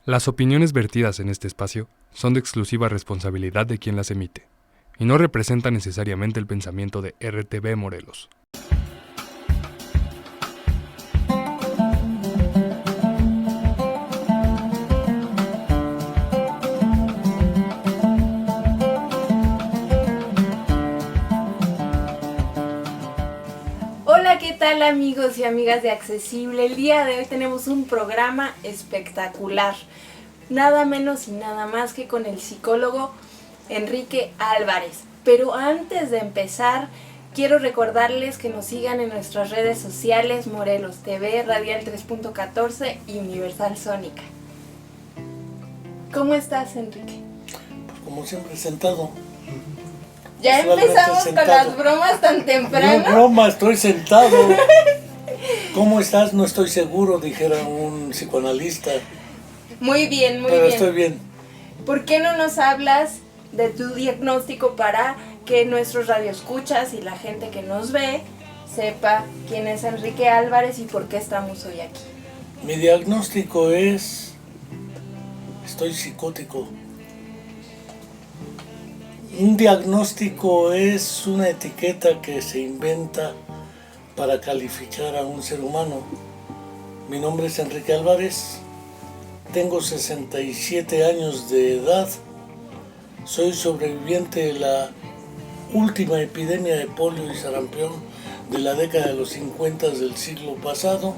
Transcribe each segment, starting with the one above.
Las opiniones vertidas en este espacio son de exclusiva responsabilidad de quien las emite y no representan necesariamente el pensamiento de RTV Morelos. Hola, ¿qué tal amigos y amigas de Accesible? El día de hoy tenemos un programa espectacular, nada menos y nada más que con el psicólogo Enrique Álvarez. Pero antes de empezar, quiero recordarles que nos sigan en nuestras redes sociales, Morelos TV, Radial 3.14 y Universal Sónica. ¿Cómo estás, Enrique? Pues como siempre, sentado. Ya empezamos sentado. con las bromas tan temprano. No broma, estoy sentado. ¿Cómo estás? No estoy seguro, dijera un psicoanalista. Muy bien, muy Pero bien. estoy bien. ¿Por qué no nos hablas de tu diagnóstico para que nuestros radioescuchas y la gente que nos ve sepa quién es Enrique Álvarez y por qué estamos hoy aquí? Mi diagnóstico es... estoy psicótico. Un diagnóstico es una etiqueta que se inventa para calificar a un ser humano. Mi nombre es Enrique Álvarez, tengo 67 años de edad, soy sobreviviente de la última epidemia de polio y sarampión de la década de los 50 del siglo pasado.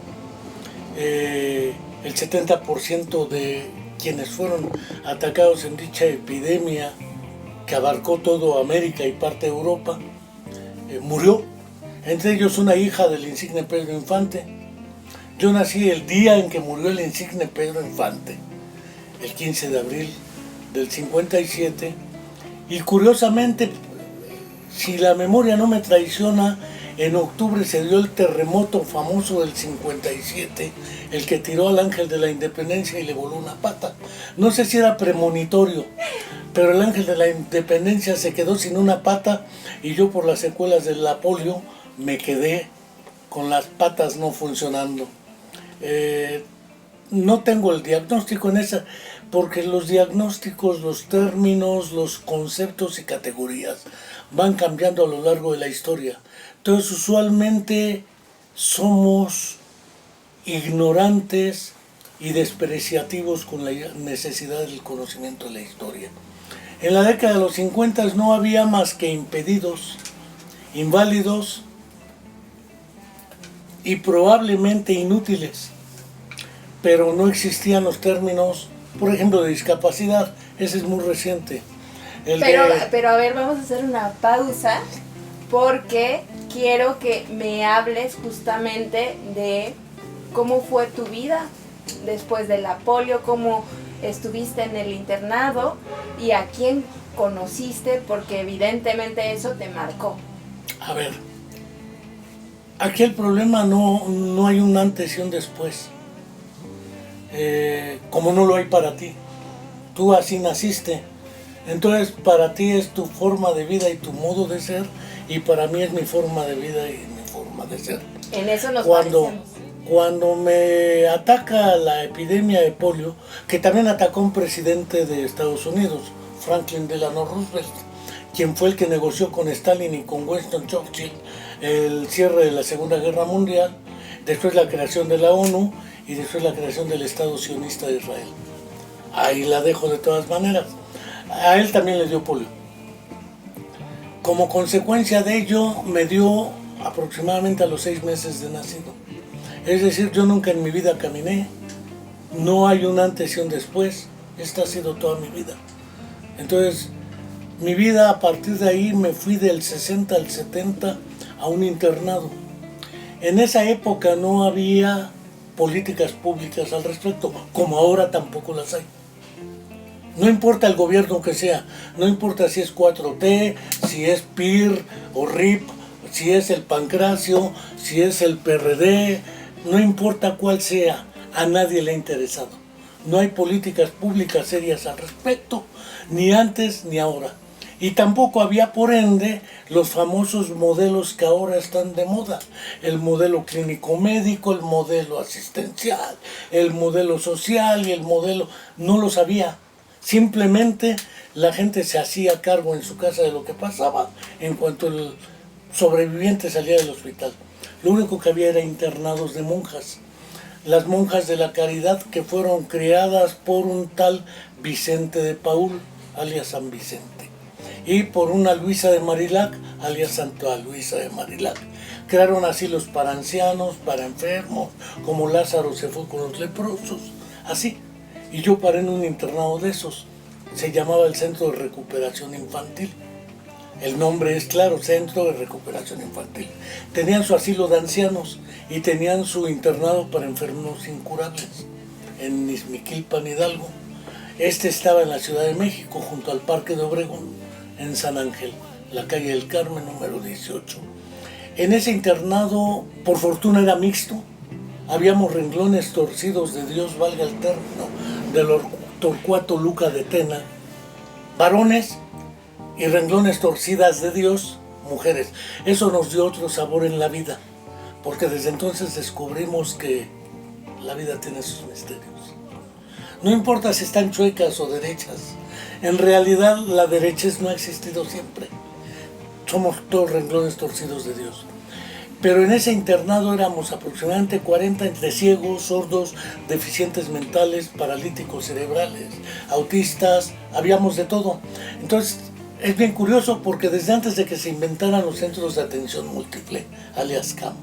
El 70% de quienes fueron atacados en dicha epidemia, que abarcó todo América y parte de Europa, murió. Entre ellos una hija del insigne Pedro Infante. Yo nací el día en que murió el insigne Pedro Infante, el 15 de abril del 57, y curiosamente, si la memoria no me traiciona, en octubre se dio el terremoto famoso del 57, el que tiró al ángel de la independencia y le voló una pata. No sé si era premonitorio, pero el ángel de la independencia se quedó sin una pata y yo, por las secuelas de la polio, me quedé con las patas no funcionando. No tengo el diagnóstico en esa, porque los diagnósticos, los términos, los conceptos y categorías van cambiando a lo largo de la historia. Entonces, usualmente somos ignorantes y despreciativos con la necesidad del conocimiento de la historia. En la década de los 50 no había más que impedidos, inválidos y probablemente inútiles, pero no existían los términos, por ejemplo, de discapacidad. Ese es muy reciente. Pero a ver, vamos a hacer una pausa porque quiero que me hables justamente de cómo fue tu vida después de la polio, cómo estuviste en el internado y a quién conociste, porque evidentemente eso te marcó. A ver, aquí el problema no hay un antes y un después, como no lo hay para ti. Tú así naciste, entonces para ti es tu forma de vida y tu modo de ser, y para mí es mi forma de vida y mi forma de ser. En eso nos parecemos. Cuando me ataca la epidemia de polio, que también atacó un presidente de Estados Unidos, Franklin Delano Roosevelt, quien fue el que negoció con Stalin y con Winston Churchill el cierre de la Segunda Guerra Mundial, después la creación de la ONU y después la creación del Estado sionista de Israel. Ahí la dejo de todas maneras. A él también le dio polio. Como consecuencia de ello, me dio aproximadamente a los 6 meses de nacido. Es decir, yo nunca en mi vida caminé, no hay un antes y un después, esta ha sido toda mi vida. Entonces, mi vida a partir de ahí me fui del 60 al 70 a un internado. En esa época no había políticas públicas al respecto, como ahora tampoco las hay. No importa el gobierno que sea, no importa si es 4T, si es PIR o RIP, si es el Pancracio, si es el PRD, no importa cuál sea, a nadie le ha interesado. No hay políticas públicas serias al respecto, ni antes ni ahora. Y tampoco había, por ende, los famosos modelos que ahora están de moda. El modelo clínico-médico, el modelo asistencial, el modelo social y el modelo... No los había. Simplemente la gente se hacía cargo en su casa de lo que pasaba en cuanto el sobreviviente salía del hospital. Lo único que había era internados de monjas. Las monjas de la caridad que fueron criadas por un tal Vicente de Paúl, alias San Vicente, y por una Luisa de Marilac, alias Santa Luisa de Marilac. Crearon asilos para ancianos, para enfermos, como Lázaro se fue con los leprosos, así. Y yo paré en un internado de esos. Se llamaba el Centro de Recuperación Infantil. El nombre es claro, Centro de Recuperación Infantil. Tenían su asilo de ancianos y tenían su internado para enfermos incurables en Izmiquilpan, Hidalgo. Este estaba en la Ciudad de México, junto al Parque de Obregón, en San Ángel, la calle del Carmen, número 18. En ese internado, por fortuna, era mixto. Habíamos renglones torcidos de Dios, valga el término, del Torcuato Luca de Tena, varones, y renglones torcidas de Dios, mujeres. Eso nos dio otro sabor en la vida, porque desde entonces descubrimos que la vida tiene sus misterios. No importa si están chuecas o derechas, en realidad la derechez no ha existido siempre. Somos todos renglones torcidos de Dios. Pero en ese internado éramos aproximadamente 40 entre ciegos, sordos, deficientes mentales, paralíticos cerebrales, autistas, habíamos de todo. Entonces es bien curioso porque desde antes de que se inventaran los centros de atención múltiple, alias CAM,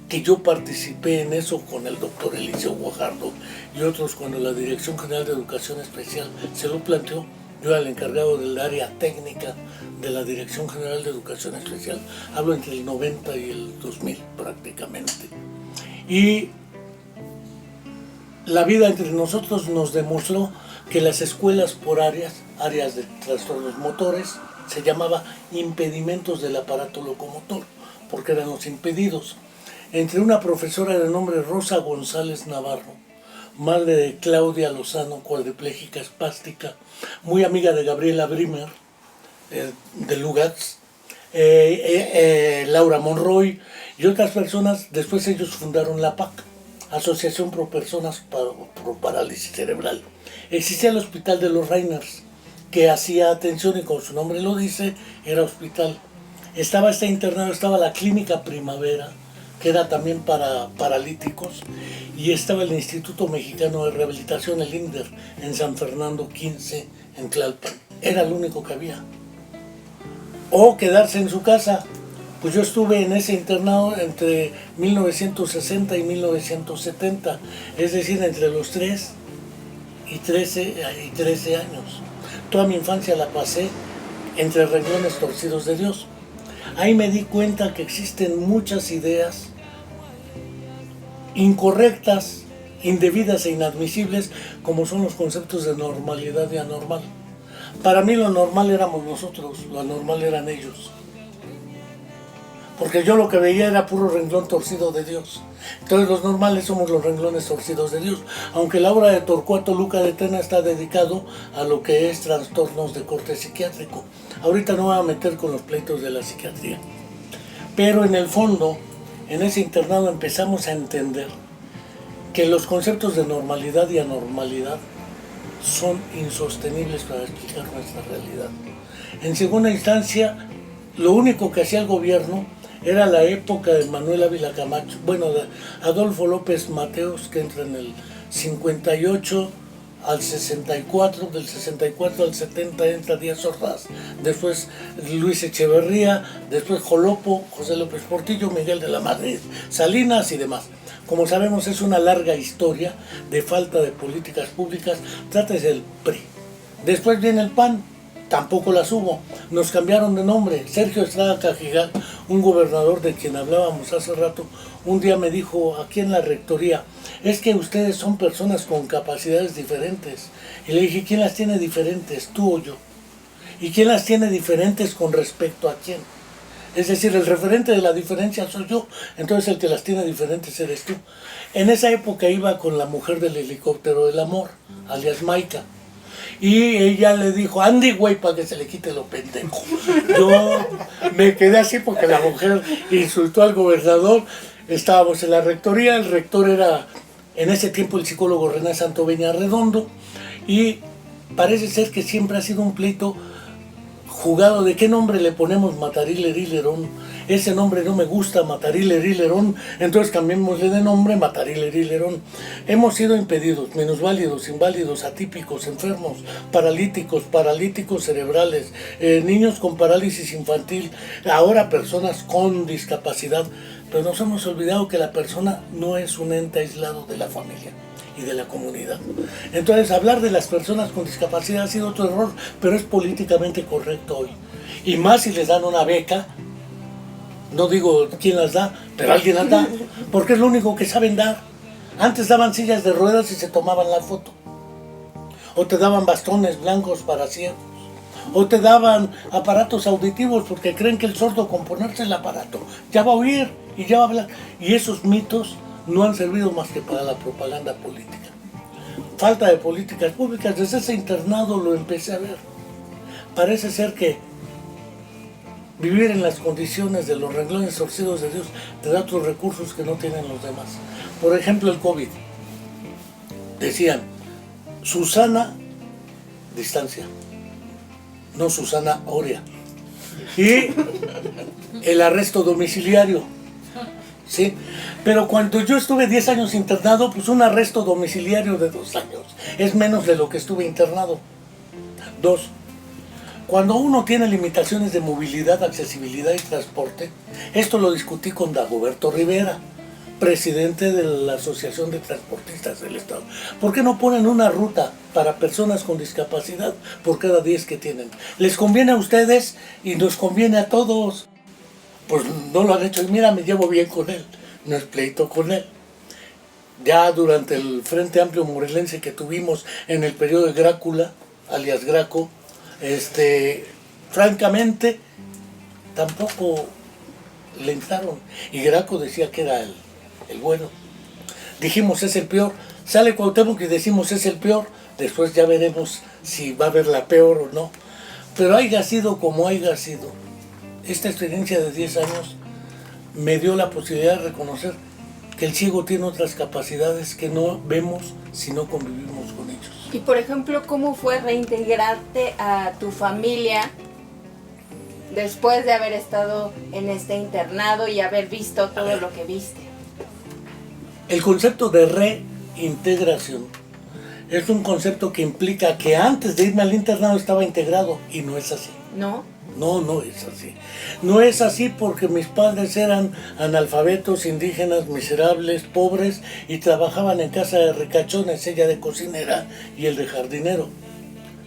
que yo participé en eso con el doctor Eliseo Guajardo y otros cuando la Dirección General de Educación Especial se lo planteó. Yo era el encargado del área técnica de la Dirección General de Educación Especial. Hablo entre el 90 y el 2000 prácticamente. Y la vida entre nosotros nos demostró que las escuelas por áreas de trastornos motores, se llamaba impedimentos del aparato locomotor, porque eran los impedidos. Entre una profesora de nombre Rosa González Navarro, madre de Claudia Lozano, cuadriplégica espástica, muy amiga de Gabriela Brimer, de Lugats, Laura Monroy y otras personas. Después ellos fundaron la PAC, Asociación Pro Personas Pro Parálisis Cerebral. Existía el Hospital de los Reiners, que hacía atención y como su nombre lo dice, era hospital. Estaba este internado, estaba la Clínica Primavera, que era también para paralíticos, y estaba el Instituto Mexicano de Rehabilitación, el INDER, en San Fernando 15, en Tlalpan. Era lo único que había. O quedarse en su casa. Pues yo estuve en ese internado entre 1960 y 1970, es decir, entre los 3 y 13 años. Toda mi infancia la pasé entre renglones torcidos de Dios. Ahí me di cuenta que existen muchas ideas incorrectas, indebidas e inadmisibles, como son los conceptos de normalidad y anormal. Para mí lo normal éramos nosotros, lo anormal eran ellos. Porque yo lo que veía era puro renglón torcido de Dios. Entonces los normales somos los renglones torcidos de Dios. Aunque la obra de Torcuato Luca de Tena está dedicado a lo que es trastornos de corte psiquiátrico. Ahorita no voy a meter con los pleitos de la psiquiatría. Pero en el fondo, en ese internado empezamos a entender que los conceptos de normalidad y anormalidad son insostenibles para explicar nuestra realidad. En segunda instancia, lo único que hacía el gobierno era la época de Manuel Ávila Camacho, bueno, de Adolfo López Mateos, que entra en el 58 al 64, del 64 al 70 entra Díaz Ordaz, después Luis Echeverría, después Jolopo, José López Portillo, Miguel de la Madrid, Salinas y demás. Como sabemos, es una larga historia de falta de políticas públicas. Trátese del PRI. Después viene el PAN, tampoco las hubo. Nos cambiaron de nombre. Sergio Estrada Cajigal, un gobernador de quien hablábamos hace rato, un día me dijo aquí en la rectoría, es que ustedes son personas con capacidades diferentes. Y le dije, ¿quién las tiene diferentes, tú o yo? ¿Y quién las tiene diferentes con respecto a quién? Es decir, el referente de la diferencia soy yo, entonces el que las tiene diferentes eres tú. En esa época iba con la mujer del helicóptero del amor, alias Maika. Y ella le dijo, Andy, güey, para que se le quite lo pendejo. Yo me quedé así porque la mujer insultó al gobernador. Estábamos en la rectoría, el rector era en ese tiempo el psicólogo René Santoveña Redondo, y parece ser que siempre ha sido un pleito jugado de qué nombre le ponemos Matarile-Rilerón. Ese nombre no me gusta, Matarile-Rilerón, entonces cambiémosle de nombre Matarile-Rilerón. Hemos sido impedidos, minusválidos, inválidos, atípicos, enfermos, paralíticos cerebrales, niños con parálisis infantil, ahora personas con discapacidad, pero nos hemos olvidado que la persona no es un ente aislado de la familia y de la comunidad. Entonces hablar de las personas con discapacidad ha sido otro error, pero es políticamente correcto hoy. Y más si les dan una beca, no digo quién las da, pero alguien las da, porque es lo único que saben dar. Antes daban sillas de ruedas y se tomaban la foto. O te daban bastones blancos para ciegos. O te daban aparatos auditivos porque creen que el sordo con ponerse el aparato ya va a oír y ya va a hablar. Y esos mitos no han servido más que para la propaganda política. Falta de políticas públicas. Desde ese internado lo empecé a ver. Parece ser que vivir en las condiciones de los renglones torcidos de Dios te da otros recursos que no tienen los demás. Por ejemplo, el COVID. Decían, Susana, distancia. No Susana Oria. Y el arresto domiciliario. ¿Sí? Pero cuando yo estuve 10 años internado, pues un arresto domiciliario de 2 años es menos de lo que estuve internado. 2. Cuando uno tiene limitaciones de movilidad, accesibilidad y transporte, esto lo discutí con Dagoberto Rivera, presidente de la Asociación de Transportistas del Estado. ¿Por qué no ponen una ruta para personas con discapacidad por cada 10 que tienen? Les conviene a ustedes y nos conviene a todos. Pues no lo han hecho y mira, me llevo bien con él, no es pleito con él. Ya durante el Frente Amplio Morelense que tuvimos en el periodo de Grácula, alias Graco, francamente tampoco le entraron. Y Graco decía que era el bueno. Dijimos es el peor. Sale Cuauhtémoc y decimos es el peor. Después ya veremos si va a haber la peor o no. Pero haya sido como haya sido, esta experiencia de 10 años me dio la posibilidad de reconocer que el ciego tiene otras capacidades que no vemos si no convivimos con ellos. Y por ejemplo, ¿cómo fue reintegrarte a tu familia después de haber estado en este internado y haber visto todo lo que viste? El concepto de reintegración es un concepto que implica que antes de irme al internado estaba integrado y no es así. ¿No? No es así. No es así porque mis padres eran analfabetos, indígenas, miserables, pobres y trabajaban en casa de ricachones, ella de cocinera y él de jardinero.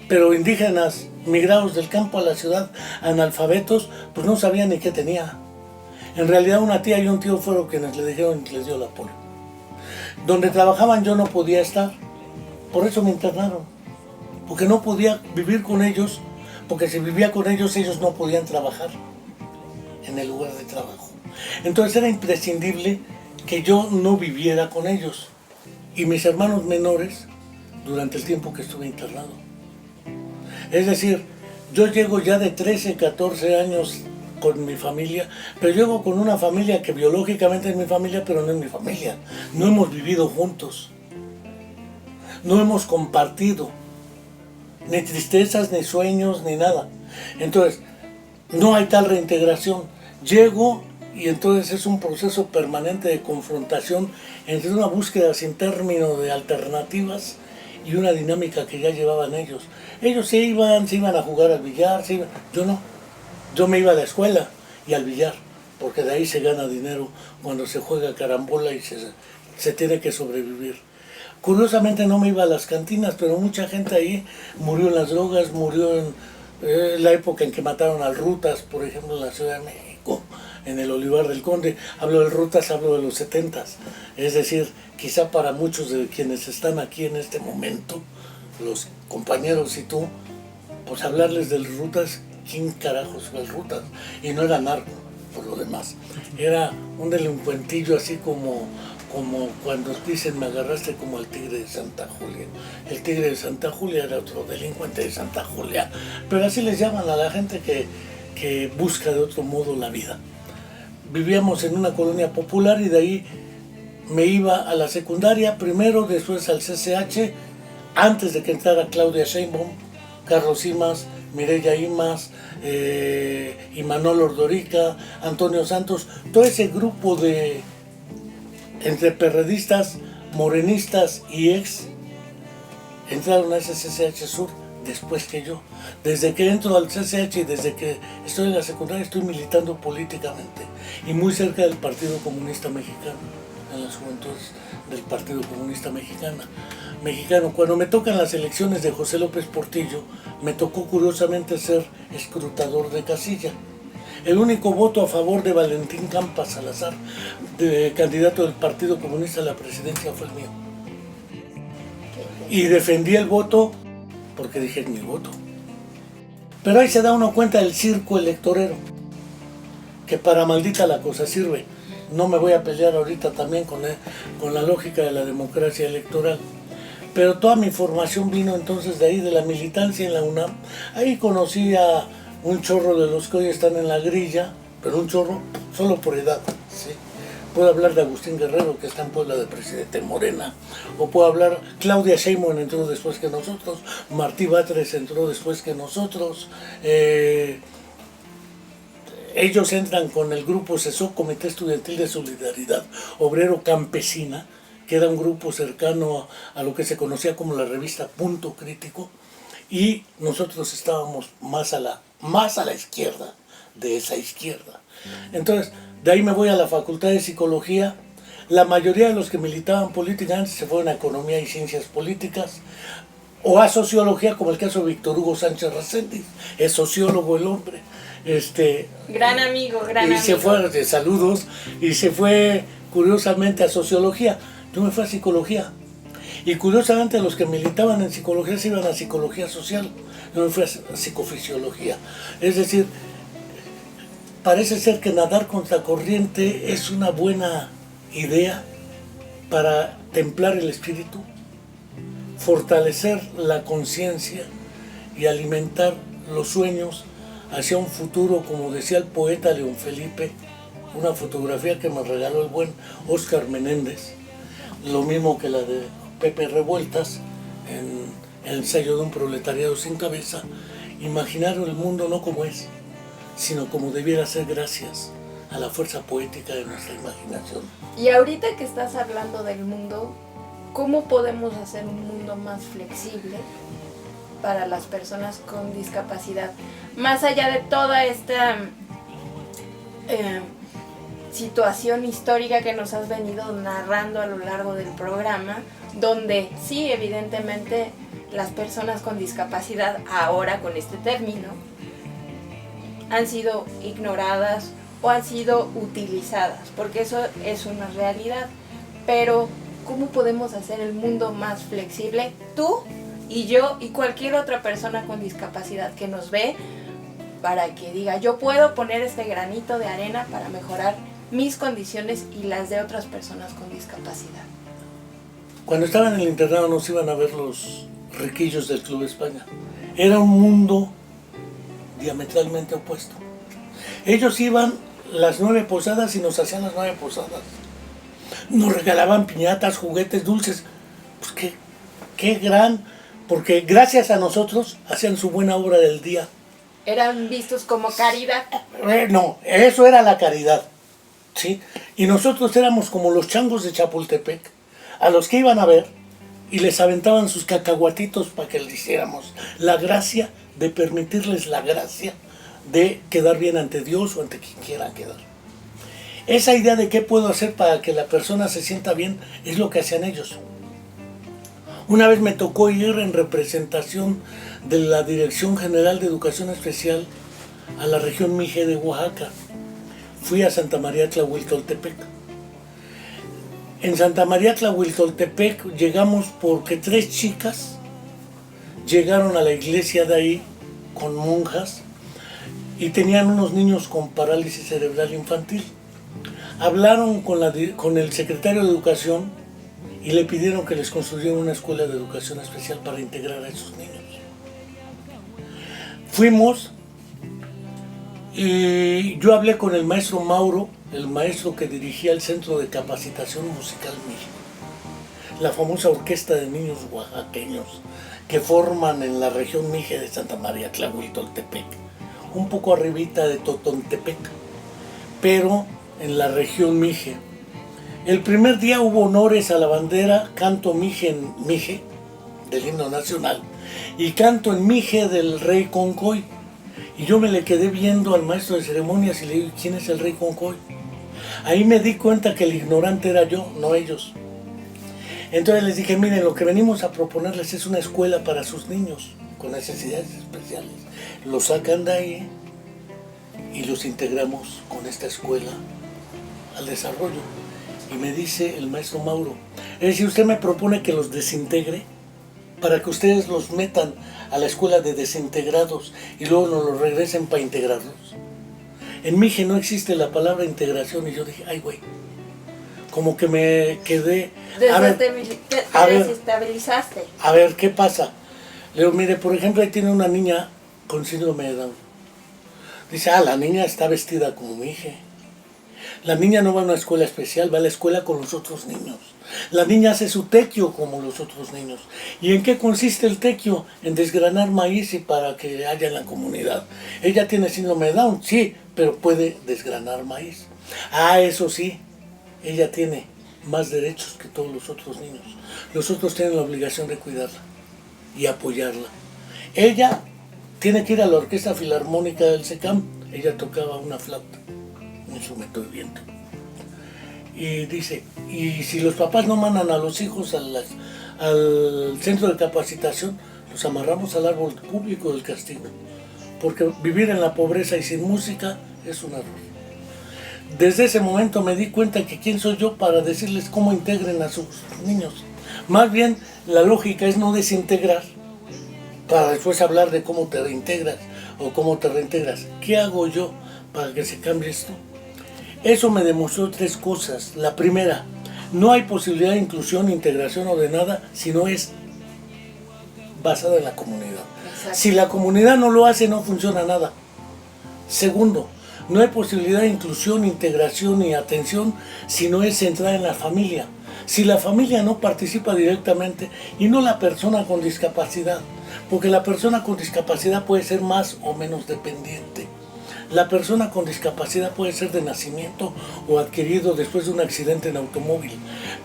Pero indígenas migrados del campo a la ciudad, analfabetos, pues no sabían ni qué tenía. En realidad una tía y un tío fueron quienes le dijeron y les dio la polio. Donde trabajaban yo no podía estar, por eso me internaron, porque no podía vivir con ellos. Porque si vivía con ellos, ellos no podían trabajar en el lugar de trabajo. Entonces era imprescindible que yo no viviera con ellos. Y mis hermanos menores, durante el tiempo que estuve internado. Es decir, yo llego ya de 13, 14 años con mi familia, pero llego con una familia que biológicamente es mi familia, pero no es mi familia. No hemos vivido juntos. No hemos compartido. Ni tristezas, ni sueños, ni nada. Entonces, no hay tal reintegración. Llego y entonces es un proceso permanente de confrontación entre una búsqueda sin término de alternativas y una dinámica que ya llevaban ellos. Ellos se iban a jugar al billar, yo no. Yo me iba a la escuela y al billar, porque de ahí se gana dinero cuando se juega carambola y se tiene que sobrevivir. Curiosamente no me iba a las cantinas, pero mucha gente ahí murió en las drogas, murió en la época en que mataron al Rutas, por ejemplo, en la Ciudad de México, en el Olivar del Conde. Hablo del Rutas, hablo de los 70s. Es decir, quizá para muchos de quienes están aquí en este momento, los compañeros y tú, pues hablarles del Rutas, ¿quién carajos fue el Rutas? Y no era narco, por lo demás. Era un delincuentillo así como como cuando dicen me agarraste como al tigre de Santa Julia. El tigre de Santa Julia era otro delincuente de Santa Julia, pero así les llaman a la gente que busca de otro modo la vida. Vivíamos en una colonia popular y de ahí me iba a la secundaria, primero, después al CCH, antes de que entrara Claudia Sheinbaum, Carlos Simas, Mireya Imas, Imanol Ordorica, Antonio Santos, todo ese grupo de entre perredistas, morenistas y ex, entraron a ese CCH Sur después que yo. Desde que entro al CCH y desde que estoy en la secundaria estoy militando políticamente y muy cerca del Partido Comunista Mexicano, en las juventudes del Partido Comunista Mexicano. Cuando me tocan las elecciones de José López Portillo, me tocó curiosamente ser escrutador de casilla. El único voto a favor de Valentín Campas Salazar, de candidato del Partido Comunista a la presidencia, fue el mío. Y defendí el voto porque dije es mi voto. Pero ahí se da uno cuenta del circo electorero, que para maldita la cosa sirve. No me voy a pelear ahorita también con la lógica de la democracia electoral. Pero toda mi formación vino entonces de ahí, de la militancia en la UNAM. Ahí conocí a un chorro de los que hoy están en la grilla, pero un chorro solo por edad, ¿sí? Puedo hablar de Agustín Guerrero, que está en Puebla de presidente Morena, o puedo hablar, Claudia Sheinbaum entró después que nosotros, Martí Batres entró después que nosotros, ellos entran con el grupo CESO, Comité Estudiantil de Solidaridad Obrero Campesina, que era un grupo cercano a lo que se conocía como la revista Punto Crítico, y nosotros estábamos más a la izquierda de esa izquierda. Entonces, de ahí me voy a la Facultad de Psicología. La mayoría de los que militaban políticamente se fueron a Economía y Ciencias Políticas o a Sociología, como el caso de Víctor Hugo Sánchez Reséndiz, es sociólogo el hombre. Gran amigo. Se fue, saludos, y se fue curiosamente a Sociología. Yo me fui a Psicología. Y curiosamente los que militaban en Psicología se iban a Psicología Social. Yo me fui a Psicofisiología. Es decir, parece ser que nadar contra corriente es una buena idea para templar el espíritu, fortalecer la conciencia y alimentar los sueños hacia un futuro, como decía el poeta León Felipe, una fotografía que me regaló el buen Óscar Menéndez, lo mismo que la de Pepe Revueltas en El ensayo de un proletariado sin cabeza. Imaginar el mundo no como es, sino como debiera ser gracias a la fuerza poética de nuestra imaginación. Y ahorita que estás hablando del mundo, ¿cómo podemos hacer un mundo más flexible para las personas con discapacidad? Más allá de toda esta situación histórica que nos has venido narrando a lo largo del programa, donde sí, evidentemente, las personas con discapacidad, ahora con este término, han sido ignoradas o han sido utilizadas, porque eso es una realidad. Pero, ¿cómo podemos hacer el mundo más flexible? Tú y yo y cualquier otra persona con discapacidad que nos ve, para que diga, yo puedo poner este granito de arena para mejorar mis condiciones y las de otras personas con discapacidad. Cuando estaba en el internado nos iban a ver los riquillos del Club España. Era un mundo diametralmente opuesto. Ellos iban las 9 posadas y nos hacían las 9 posadas. Nos regalaban piñatas, juguetes, dulces. Pues qué gran, porque gracias a nosotros hacían su buena obra del día. Eran vistos como caridad. No, eso era la caridad, ¿sí? Y nosotros éramos como los changos de Chapultepec, a los que iban a ver y les aventaban sus cacahuatitos para que les hiciéramos la gracia de permitirles la gracia de quedar bien ante Dios o ante quien quiera quedar. Esa idea de qué puedo hacer para que la persona se sienta bien es lo que hacían ellos. Una vez me tocó ir en representación de la Dirección General de Educación Especial a la región Mije de Oaxaca. Fui a Santa María Tlahuiltoltepec. En Santa María Tlahuiltoltepec llegamos porque 3 chicas llegaron a la iglesia de ahí con monjas y tenían unos niños con parálisis cerebral infantil. hablaron con el secretario de Educación y le pidieron que les construyeran una escuela de educación especial para integrar a esos niños. Fuimos y yo hablé con el maestro Mauro, el maestro que dirigía el Centro de Capacitación Musical Mije, la famosa orquesta de niños oaxaqueños que forman en la región Mije de Santa María Tlahuitoltepec, un poco arribita de Totontepec, pero en la región Mije. El primer día hubo honores a la bandera, canto Mije en Mije, del himno nacional, y canto en Mije del rey Concoy. Y yo me le quedé viendo al maestro de ceremonias y le digo, ¿quién es el rey Concoy? Ahí me di cuenta que el ignorante era yo, no ellos. Entonces les dije, miren, lo que venimos a proponerles es una escuela para sus niños con necesidades especiales. Los sacan de ahí y los integramos con esta escuela al desarrollo. Y me dice el maestro Mauro, es decir, usted me propone que los desintegre para que ustedes los metan a la escuela de desintegrados y luego nos los regresen para integrarlos. En Mije no existe la palabra integración y yo dije, ay güey, como que me quedé... Desestabilizaste. A ver, ¿qué pasa? Le digo, mire, por ejemplo, ahí tiene una niña con síndrome de Down. Dice, la niña está vestida como Mije. La niña no va a una escuela especial, va a la escuela con los otros niños. La niña hace su tequio como los otros niños. ¿Y en qué consiste el tequio? En desgranar maíz y para que haya en la comunidad. Ella tiene síndrome de Down, sí, pero puede desgranar maíz. Eso sí, ella tiene más derechos que todos los otros niños. Los otros tienen la obligación de cuidarla y apoyarla. Ella tiene que ir a la Orquesta Filarmónica del SECAM. Ella tocaba una flauta, un instrumento de viento. Y dice, y si los papás no mandan a los hijos al centro de capacitación, los amarramos al árbol público del castigo. Porque vivir en la pobreza y sin música es un error. Desde ese momento me di cuenta que quién soy yo para decirles cómo integren a sus niños. Más bien, la lógica es no desintegrar, para después hablar de cómo te reintegras o cómo te reintegras. ¿Qué hago yo para que se cambie esto? Eso me demostró tres cosas. La primera, no hay posibilidad de inclusión, integración o de nada si no es basada en la comunidad. Exacto. Si la comunidad no lo hace, no funciona nada. Segundo, no hay posibilidad de inclusión, integración y atención si no es centrada en la familia. Si la familia no participa directamente y no la persona con discapacidad, porque la persona con discapacidad puede ser más o menos dependiente. La persona con discapacidad puede ser de nacimiento o adquirido después de un accidente en automóvil.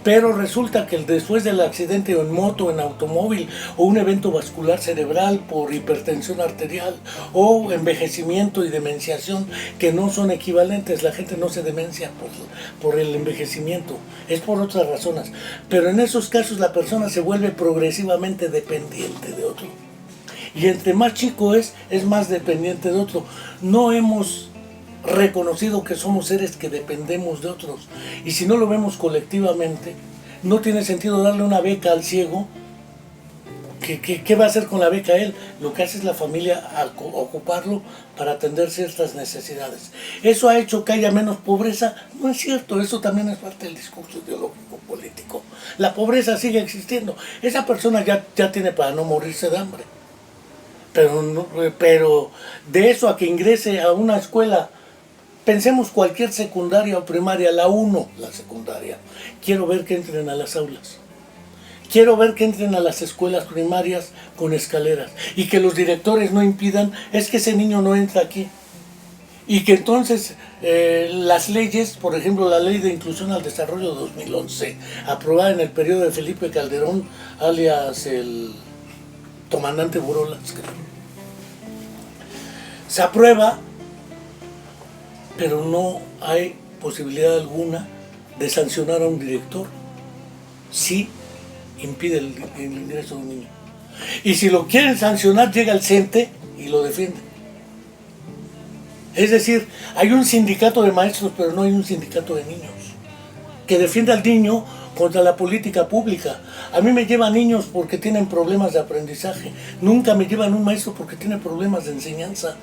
Pero resulta que después del accidente en moto, en automóvil, o un evento vascular cerebral por hipertensión arterial, o envejecimiento y demenciación, que no son equivalentes, la gente no se demencia por el envejecimiento, es por otras razones. Pero en esos casos la persona se vuelve progresivamente dependiente de otro. Y entre más chico es más dependiente de otro. No hemos reconocido que somos seres que dependemos de otros. Y si no lo vemos colectivamente, no tiene sentido darle una beca al ciego. ¿Qué va a hacer con la beca él? Lo que hace es la familia ocuparlo para atender ciertas necesidades. ¿Eso ha hecho que haya menos pobreza? No es cierto, eso también es parte del discurso ideológico político. La pobreza sigue existiendo. Esa persona ya tiene para no morirse de hambre. Pero de eso a que ingrese a una escuela, pensemos cualquier secundaria o primaria, la 1, la secundaria, quiero ver que entren a las aulas, quiero ver que entren a las escuelas primarias con escaleras y que los directores no impidan, es que ese niño no entra aquí. Y que entonces las leyes, por ejemplo la Ley de Inclusión al Desarrollo de 2011, aprobada en el periodo de Felipe Calderón, alias el comandante Borolas, se aprueba, pero no hay posibilidad alguna de sancionar a un director si impide el ingreso de un niño. Y si lo quieren sancionar, llega el CENTE y lo defiende. Es decir, hay un sindicato de maestros, pero no hay un sindicato de niños que defienda al niño contra la política pública. A mí me llevan niños porque tienen problemas de aprendizaje. Nunca me llevan un maestro porque tiene problemas de enseñanza.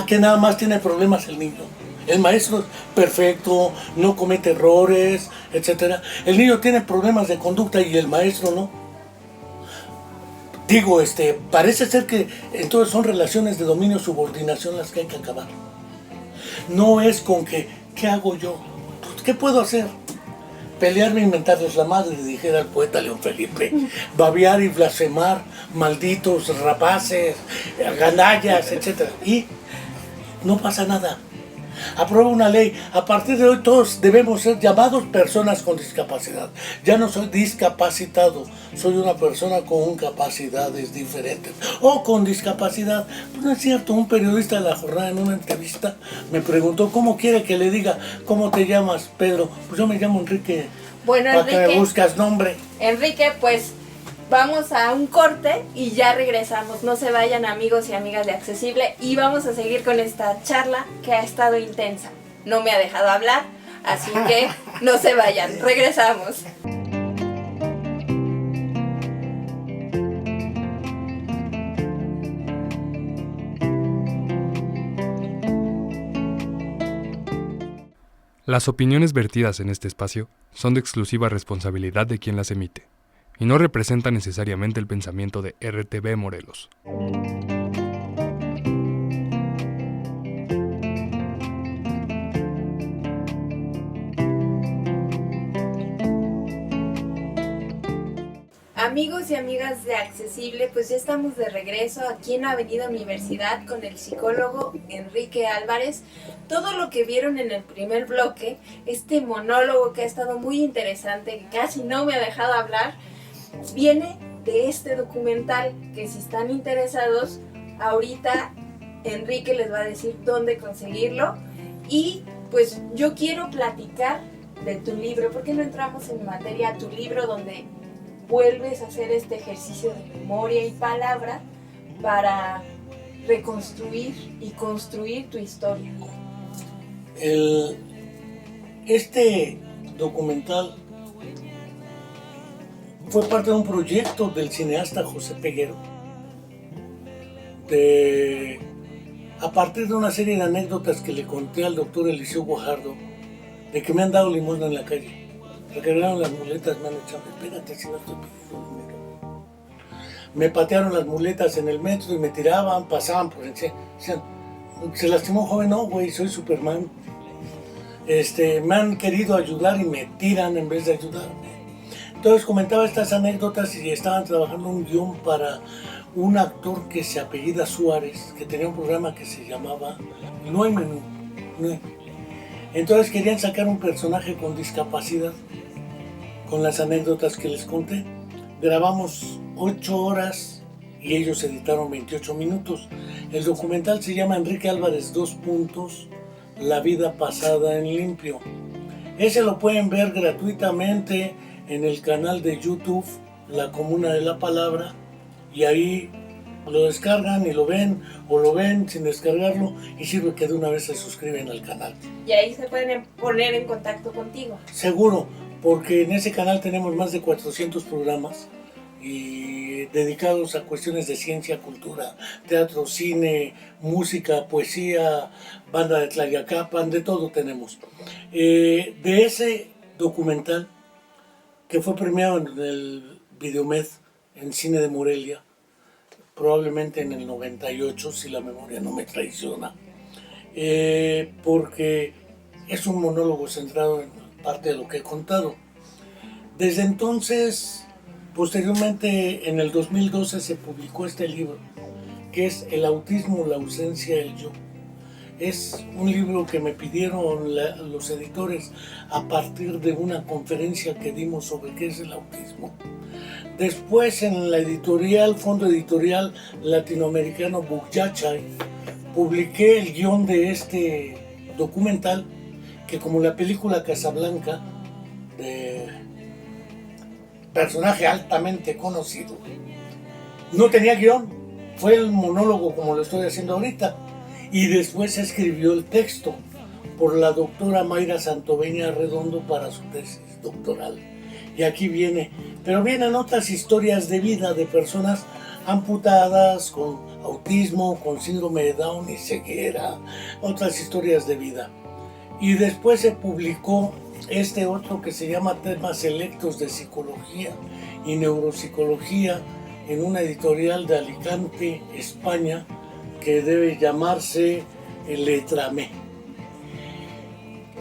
Que nada más tiene problemas el niño. El maestro es perfecto, no comete errores, etc. El niño tiene problemas de conducta y el maestro no. Digo, parece ser que entonces son relaciones de dominio-subordinación las que hay que acabar. No es con que, ¿qué hago yo? ¿Qué puedo hacer? Pelearme e inventarles la madre, dijera el poeta León Felipe. Babear y blasfemar, malditos, rapaces, gandallas, etc. Y no pasa nada. Aprueba una ley. A partir de hoy todos debemos ser llamados personas con discapacidad. Ya no soy discapacitado, soy una persona con capacidades diferentes. O con discapacidad. Pues no es cierto, un periodista de La Jornada en una entrevista me preguntó cómo quiere que le diga, ¿cómo te llamas, Pedro? Pues yo me llamo Enrique. Bueno, ¿Para qué me Enrique, buscas nombre? Enrique, pues vamos a un corte y ya regresamos. No se vayan, amigos y amigas de Accesible, y vamos a seguir con esta charla que ha estado intensa. No me ha dejado hablar, así que no se vayan. Regresamos. Las opiniones vertidas en este espacio son de exclusiva responsabilidad de quien las emite y no representan necesariamente el pensamiento de RTV Morelos. Amigos y amigas de Accesible, pues ya estamos de regreso aquí en Avenida Universidad con el psicólogo Enrique Álvarez. Todo lo que vieron en el primer bloque, este monólogo que ha estado muy interesante, que casi no me ha dejado hablar, viene de este documental que, si están interesados, ahorita Enrique les va a decir dónde conseguirlo. Y pues yo quiero platicar de tu libro. ¿Por qué no entramos en materia? Tu libro, donde vuelves a hacer este ejercicio de memoria y palabra para reconstruir y construir tu historia. Este documental fue parte de un proyecto del cineasta José Peguero, a partir de una serie de anécdotas que le conté al doctor Eliseo Guajardo, de que me han dado limosna en la calle. Recargaron las muletas, me han echado, espérate, si no estoy pidiendo dinero. Me patearon las muletas en el metro y me tiraban, pasaban por encima. Se lastimó un joven, no, güey, soy Superman. Me han querido ayudar y me tiran en vez de ayudarme. Entonces comentaba estas anécdotas y estaban trabajando un guión para un actor que se apellida Suárez, que tenía un programa que se llamaba No hay menú. Entonces querían sacar un personaje con discapacidad, con las anécdotas que les conté. Grabamos 8 horas y ellos editaron 28 minutos. El documental se llama Enrique Álvarez : La vida pasada en limpio. Ese lo pueden ver gratuitamente en el canal de YouTube, La Comuna de la Palabra, y ahí lo descargan y lo ven, o lo ven sin descargarlo, y sirve que de una vez se suscriben al canal. Y ahí se pueden poner en contacto contigo. Seguro, porque en ese canal tenemos más de 400 programas y dedicados a cuestiones de ciencia, cultura, teatro, cine, música, poesía, banda de Tlayacapan, de todo tenemos. De ese documental, que fue premiado en el Videomed, en Cine de Morelia, probablemente en el 98, si la memoria no me traiciona, porque es un monólogo centrado en parte de lo que he contado. Desde entonces, posteriormente, en el 2012 se publicó este libro, que es El autismo, la ausencia del yo. Es un libro que me pidieron los editores a partir de una conferencia que dimos sobre qué es el autismo. Después, en la editorial, Fondo Editorial Latinoamericano Bucayachay, publiqué el guión de este documental, que, como la película Casablanca, de personaje altamente conocido, no tenía guión. Fue el monólogo como lo estoy haciendo ahorita. Y después se escribió el texto por la doctora Mayra Santoveña Redondo para su tesis doctoral. Y aquí viene, pero vienen otras historias de vida de personas amputadas, con autismo, con síndrome de Down y ceguera, otras historias de vida. Y después se publicó este otro que se llama Temas Selectos de Psicología y Neuropsicología en una editorial de Alicante, España, que debe llamarse Letramé.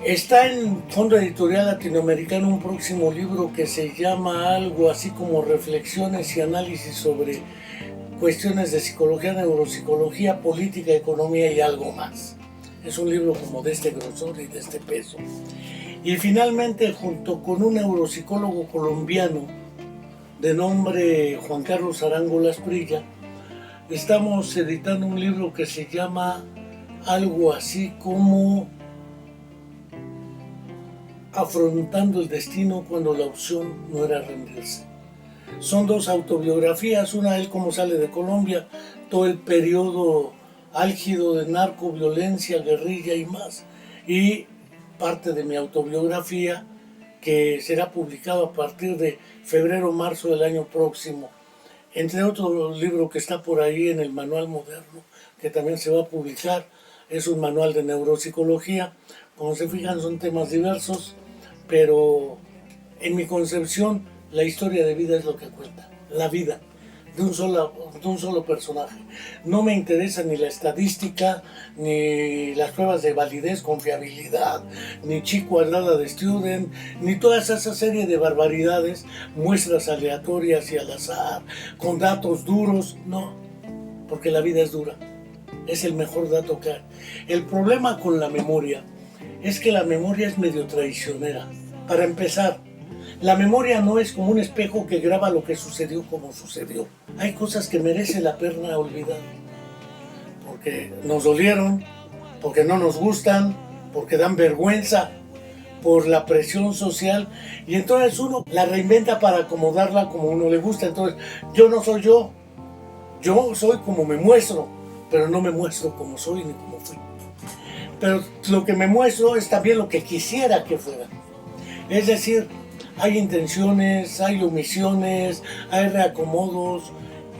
Está en Fondo Editorial Latinoamericano un próximo libro que se llama algo así como Reflexiones y Análisis sobre cuestiones de psicología, neuropsicología, política, economía y algo más. Es un libro como de este grosor y de este peso. Y finalmente, junto con un neuropsicólogo colombiano de nombre Juan Carlos Arango Lasprilla, estamos editando un libro que se llama algo así como Afrontando el destino cuando la opción no era rendirse. Son dos autobiografías, una él como sale de Colombia, todo el periodo álgido de narco, violencia, guerrilla y más, y parte de mi autobiografía que será publicado a partir de febrero-marzo del año próximo, entre otros libros que está por ahí en el Manual Moderno, que también se va a publicar. Es un manual de neuropsicología. Como se fijan, son temas diversos, pero en mi concepción la historia de vida es lo que cuenta, la vida de un solo personaje. No me interesa ni la estadística, ni las pruebas de validez, confiabilidad, ni chi cuadrada de student, ni toda esa serie de barbaridades, muestras aleatorias y al azar, con datos duros. No, porque la vida es dura. Es el mejor dato que hay. El problema con la memoria es que la memoria es medio traicionera. Para empezar, la memoria no es como un espejo que graba lo que sucedió como sucedió. Hay cosas que merece la pena olvidar, porque nos dolieron, porque no nos gustan, porque dan vergüenza, por la presión social, y entonces uno la reinventa para acomodarla como uno le gusta. Entonces, yo no soy yo soy como me muestro, pero no me muestro como soy ni como fui. Pero lo que me muestro es también lo que quisiera que fuera. Es decir, hay intenciones, hay omisiones, hay reacomodos,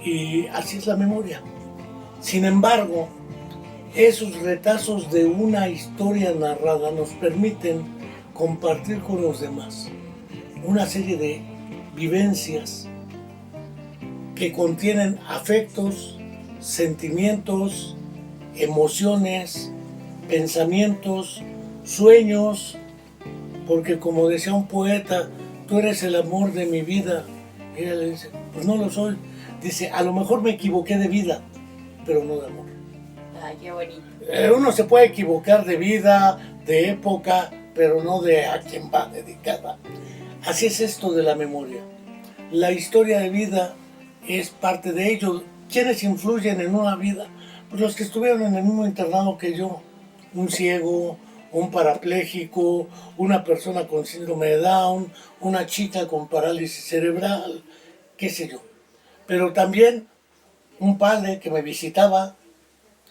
y así es la memoria. Sin embargo, esos retazos de una historia narrada nos permiten compartir con los demás una serie de vivencias que contienen afectos, sentimientos, emociones, pensamientos, sueños, porque como decía un poeta, tú eres el amor de mi vida. Y ella le dice, pues no lo soy. Dice, a lo mejor me equivoqué de vida, pero no de amor. Ay, qué bonito. Uno se puede equivocar de vida, de época, pero no de a quién va dedicada. Así es esto de la memoria. La historia de vida es parte de ello. ¿Quiénes influyen en una vida? Pues los que estuvieron en el mismo internado que yo. Un ciego, un parapléjico, una persona con síndrome de Down, una chica con parálisis cerebral, qué sé yo. Pero también un padre que me visitaba,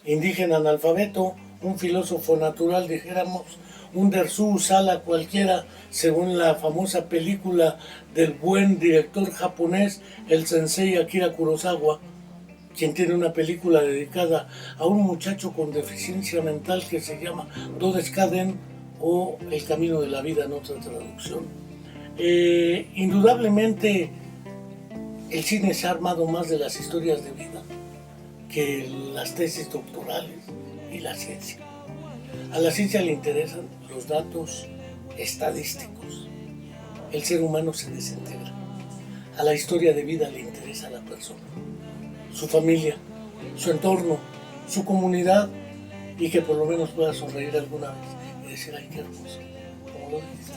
indígena analfabeto, un filósofo natural, dijéramos, un Dersu Sala cualquiera, según la famosa película del buen director japonés, el sensei Akira Kurosawa, quien tiene una película dedicada a un muchacho con deficiencia mental que se llama Todeskaden o El Camino de la Vida en otra traducción. Indudablemente el cine se ha armado más de las historias de vida que las tesis doctorales y la ciencia. A la ciencia le interesan los datos estadísticos. El ser humano se desintegra. A la historia de vida le interesa a la persona, su familia, su entorno, su comunidad, y que por lo menos pueda sonreír alguna vez y decir, ay, qué hermoso, como lo dijiste.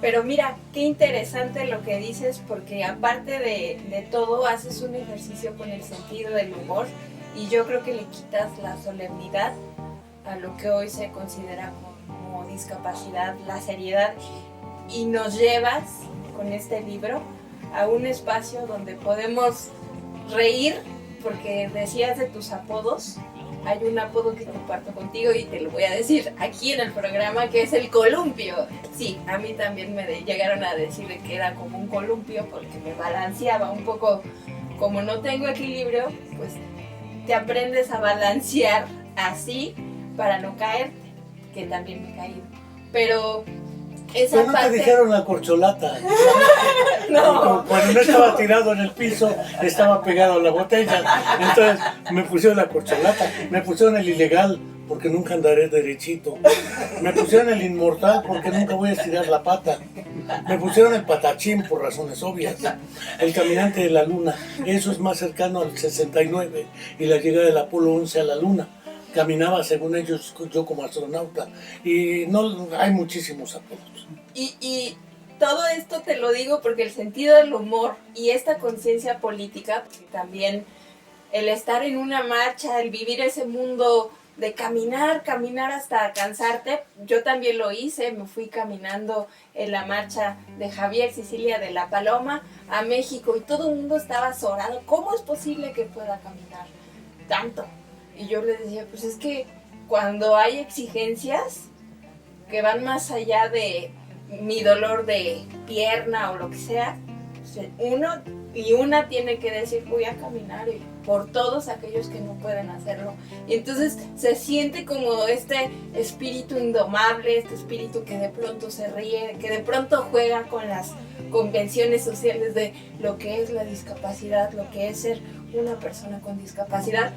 Pero mira, qué interesante lo que dices, porque aparte de todo, haces un ejercicio con el sentido del humor, y yo creo que le quitas la solemnidad a lo que hoy se considera como discapacidad, la seriedad, y nos llevas con este libro a un espacio donde podemos reír, porque decías de tus apodos. Hay un apodo que comparto contigo y te lo voy a decir aquí en el programa, que es el columpio. Sí, a mí también me llegaron a decir que era como un columpio porque me balanceaba un poco. Como no tengo equilibrio, pues te aprendes a balancear así para no caerte, que también me he caído. Pero esa Pero no parte... te dijeron la corcholata. No. Cuando no estaba tirado en el piso, estaba pegado a la botella. Entonces me pusieron la corcholata, me pusieron el ilegal, porque nunca andaré derechito. Me pusieron el inmortal, porque nunca voy a estirar la pata. Me pusieron el patachín por razones obvias. El caminante de la luna, eso es más cercano al 69 y la llegada del Apolo 11 a la luna. Caminaba, según ellos, yo como astronauta. Y no hay muchísimos apodos. Y todo esto te lo digo porque el sentido del humor y esta conciencia política, también el estar en una marcha, el vivir ese mundo de caminar hasta cansarte, yo también lo hice, me fui caminando en la marcha de Javier Sicilia de la Paloma a México y todo el mundo estaba azorado. ¿Cómo es posible que pueda caminar tanto? Y yo les decía, pues es que cuando hay exigencias que van más allá de mi dolor de pierna o lo que sea, una tiene que decir, voy a caminar por todos aquellos que no pueden hacerlo. Y entonces se siente como este espíritu indomable, este espíritu que de pronto se ríe, que de pronto juega con las convenciones sociales de lo que es la discapacidad, lo que es ser una persona con discapacidad.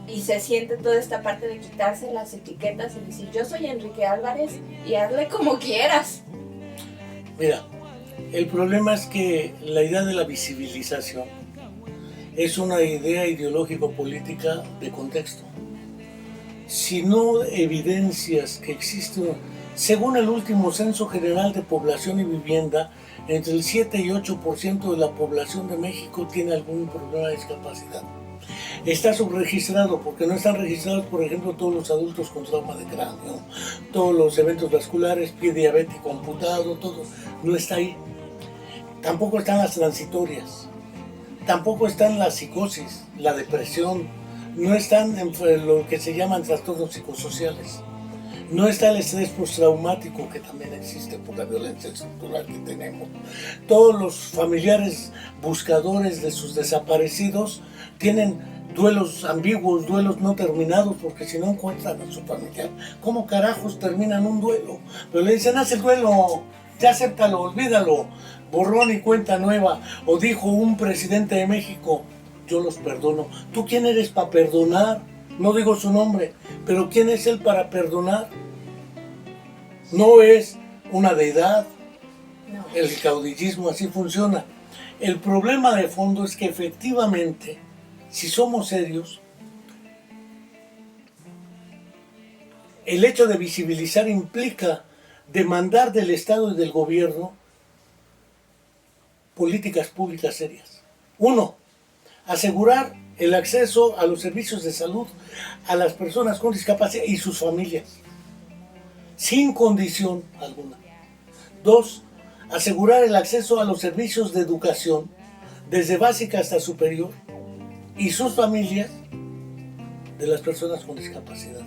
Y se siente toda esta parte de quitarse las etiquetas y decir, yo soy Enrique Álvarez y hazle como quieras. Mira, el problema es que la idea de la visibilización es una idea ideológico-política de contexto. Si no evidencias que existe, según el último Censo General de Población y Vivienda, entre el 7 y 8% de la población de México tiene algún problema de discapacidad. Está subregistrado porque no están registrados, por ejemplo, todos los adultos con trauma de cráneo, todos los eventos vasculares, pie diabético amputado, todo no está ahí. Tampoco están las transitorias, tampoco están la psicosis, la depresión, no están en lo que se llaman trastornos psicosociales. No está el estrés postraumático que también existe por la violencia estructural que tenemos. Todos los familiares buscadores de sus desaparecidos tienen duelos ambiguos, duelos no terminados, porque si no encuentran a su familiar, ¿cómo carajos terminan un duelo? Pero le dicen, haz el duelo, ya acéptalo, olvídalo, borrón y cuenta nueva. O dijo un presidente de México, yo los perdono. ¿Tú quién eres para perdonar? No digo su nombre, pero ¿quién es él para perdonar? No es una deidad. No. El caudillismo así funciona. El problema de fondo es que efectivamente, si somos serios, el hecho de visibilizar implica demandar del Estado y del gobierno políticas públicas serias. Uno, asegurar el acceso a los servicios de salud a las personas con discapacidad y sus familias, sin condición alguna. Dos, asegurar el acceso a los servicios de educación, desde básica hasta superior, y sus familias de las personas con discapacidad.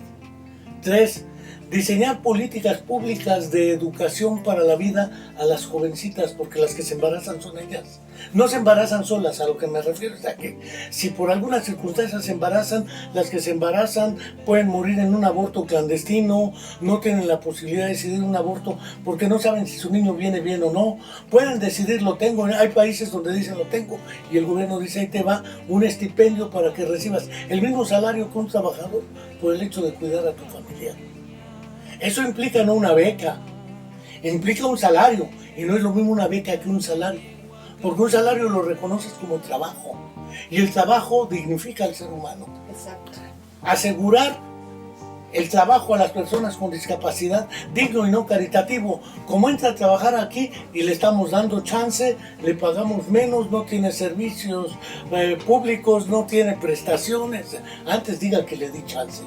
Tres, diseñar políticas públicas de educación para la vida a las jovencitas, porque las que se embarazan son ellas. No se embarazan solas, a lo que me refiero es a que si por alguna circunstancia se embarazan, las que se embarazan pueden morir en un aborto clandestino, no tienen la posibilidad de decidir un aborto porque no saben si su niño viene bien o no. Pueden decidir lo tengo, hay países donde dicen lo tengo y el gobierno dice ahí te va un estipendio para que recibas el mismo salario que un trabajador por el hecho de cuidar a tu familia. Eso implica no una beca, implica un salario, y no es lo mismo una beca que un salario, porque un salario lo reconoces como trabajo, y el trabajo dignifica al ser humano. Exacto. Asegurar el trabajo a las personas con discapacidad digno y no caritativo, como entra a trabajar aquí y le estamos dando chance, le pagamos menos, no tiene servicios públicos, no tiene prestaciones, antes diga que le di chance.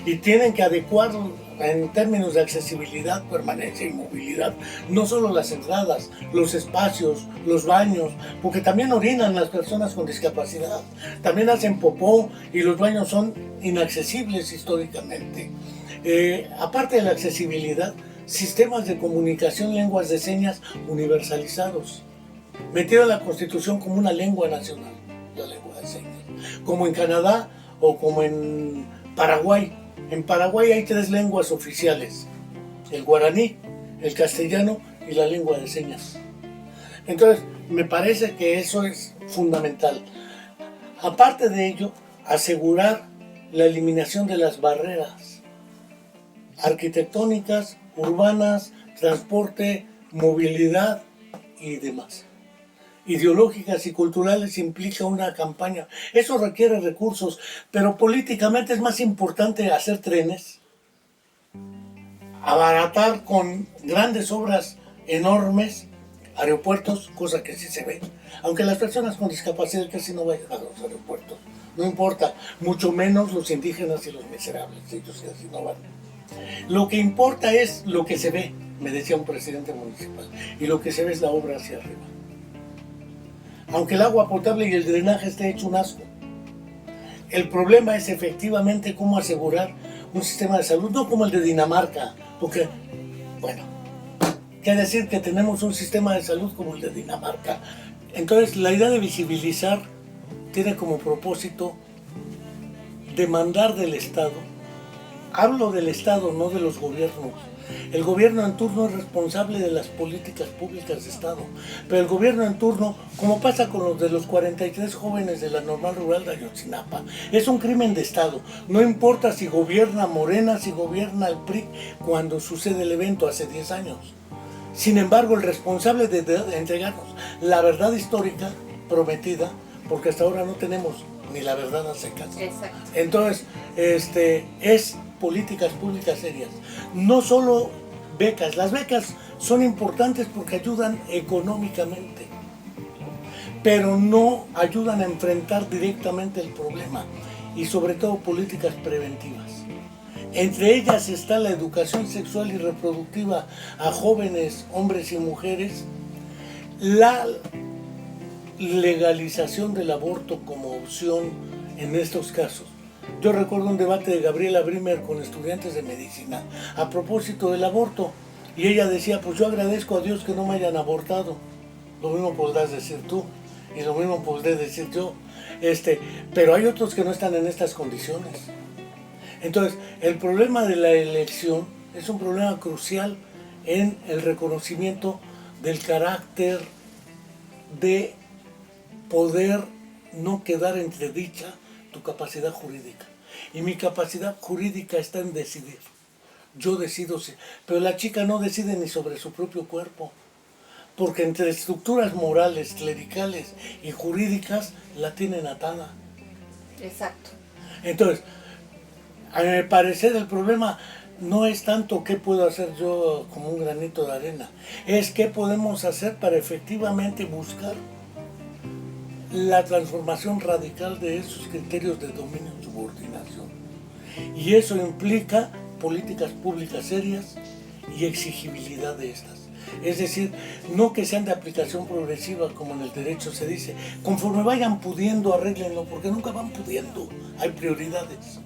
Y tienen que adecuarlo en términos de accesibilidad, permanencia y movilidad, no solo las entradas, los espacios, los baños, porque también orinan las personas con discapacidad, también hacen popó y los baños son inaccesibles históricamente. Aparte de la accesibilidad, sistemas de comunicación, lenguas de señas universalizados, metido en la Constitución como una lengua nacional, la lengua de señas, como en Canadá o como en Paraguay, En Paraguay hay 3 lenguas oficiales: el guaraní, el castellano y la lengua de señas. Entonces, me parece que eso es fundamental. Aparte de ello, asegurar la eliminación de las barreras arquitectónicas, urbanas, transporte, movilidad y demás. Ideológicas y culturales implica una campaña. Eso requiere recursos, pero políticamente es más importante hacer trenes, abaratar con grandes obras enormes, aeropuertos, cosa que sí se ve. Aunque las personas con discapacidad casi no vayan a los aeropuertos, no importa, mucho menos los indígenas y los miserables, ellos casi no van. Lo que importa es lo que se ve, me decía un presidente municipal, y lo que se ve es la obra hacia arriba. Aunque el agua potable y el drenaje esté hecho un asco, el problema es efectivamente cómo asegurar un sistema de salud, no como el de Dinamarca, porque, bueno, qué decir que tenemos un sistema de salud como el de Dinamarca. Entonces, la idea de visibilizar tiene como propósito demandar del Estado. Hablo del Estado, no de los gobiernos. El gobierno en turno es responsable de las políticas públicas de Estado, pero el gobierno en turno, como pasa con los de los 43 jóvenes de la Normal Rural de Ayotzinapa, es un crimen de Estado. No importa si gobierna Morena, si gobierna el PRI, cuando sucede el evento hace 10 años. Sin embargo, el responsable de entregarnos la verdad histórica prometida, porque hasta ahora no tenemos ni la verdad a secas. Exacto. Entonces, es políticas públicas serias. No solo becas. Las becas son importantes porque ayudan económicamente, pero no ayudan a enfrentar directamente el problema, y sobre todo políticas preventivas. Entre ellas está la educación sexual y reproductiva a jóvenes, hombres y mujeres, la legalización del aborto como opción en estos casos. Yo recuerdo un debate de Gabriela Brimer con estudiantes de medicina a propósito del aborto, y ella decía, pues yo agradezco a Dios que no me hayan abortado. Lo mismo podrás decir tú, y lo mismo podré decir yo, pero hay otros que no están en estas condiciones. Entonces, el problema de la elección es un problema crucial en el reconocimiento del carácter de poder no quedar entredicha tu capacidad jurídica. Y mi capacidad jurídica está en decidir. Yo decido, pero la chica no decide ni sobre su propio cuerpo, porque entre estructuras morales, clericales y jurídicas la tienen atada. Exacto. Entonces, a mi parecer el problema no es tanto qué puedo hacer yo como un granito de arena, es qué podemos hacer para efectivamente buscar la transformación radical de esos criterios de dominio y subordinación. Y eso implica políticas públicas serias y exigibilidad de estas. Es decir, no que sean de aplicación progresiva como en el derecho se dice, conforme vayan pudiendo arréglenlo, porque nunca van pudiendo, hay prioridades.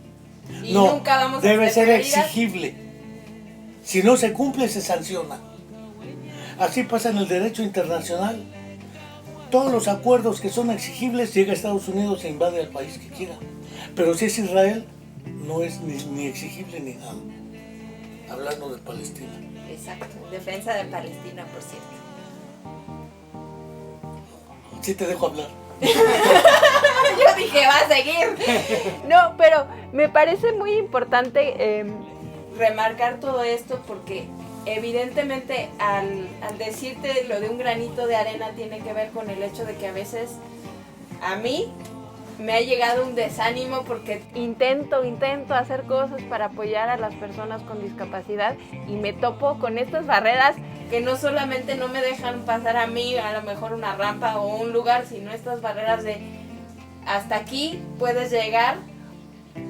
Y no, nunca vamos a debe ser prioridad. exigible. Si no se cumple, se sanciona. Así pasa en el derecho internacional. Todos los acuerdos que son exigibles, llega a Estados Unidos e invade al país que quiera. Pero si es Israel, no es ni exigible ni nada. Hablando de Palestina. Exacto, defensa de Palestina, por cierto. Sí te dejo hablar. Yo dije, va a seguir. No, pero me parece muy importante remarcar todo esto porque evidentemente al decirte lo de un granito de arena tiene que ver con el hecho de que a veces a mí me ha llegado un desánimo porque intento hacer cosas para apoyar a las personas con discapacidad y me topo con estas barreras que no solamente no me dejan pasar a mí, a lo mejor una rampa o un lugar, sino estas barreras de hasta aquí puedes llegar,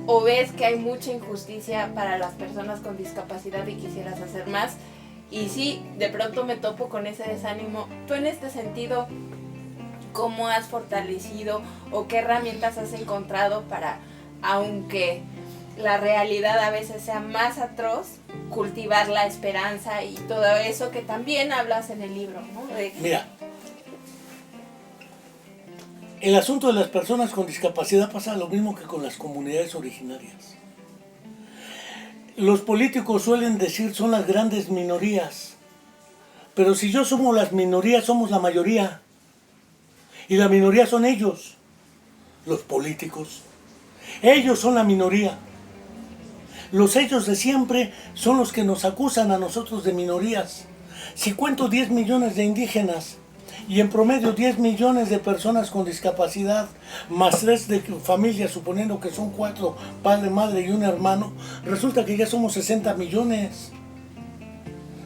o ves que hay mucha injusticia para las personas con discapacidad y quisieras hacer más. Y sí, de pronto me topo con ese desánimo. Tú en este sentido, ¿cómo has fortalecido o qué herramientas has encontrado para, aunque la realidad a veces sea más atroz, cultivar la esperanza y todo eso que también hablas en el libro, ¿no? Mira, el asunto de las personas con discapacidad pasa lo mismo que con las comunidades originarias. los políticos suelen decir son las grandes minorías. Pero si yo sumo las minorías, somos la mayoría. Y la minoría son ellos, los políticos. Ellos son la minoría. Los ellos de siempre son los que nos acusan a nosotros de minorías. Si cuento 10 millones de indígenas y en promedio 10 millones de personas con discapacidad, más 3 de familias, suponiendo que son 4, padre, madre y un hermano, resulta que ya somos 60 millones.